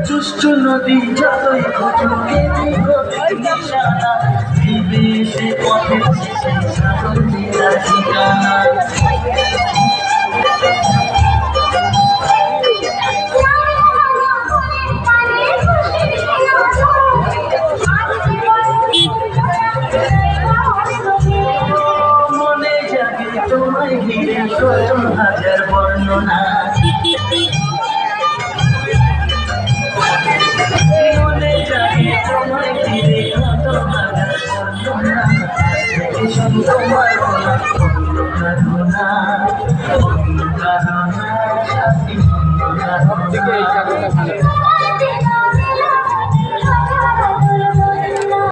দুষ্টু নদী যতই ঘটকে নিশানা বিদেশে পথে সাগর নীলা ঠিকানা মনে জাগে তোমায় ঘিরে কত হাজার বর্ণনা মনে জাগে তোমায় ঘিরে কত হাজার বর্ণনা তোমার কারণা সাথী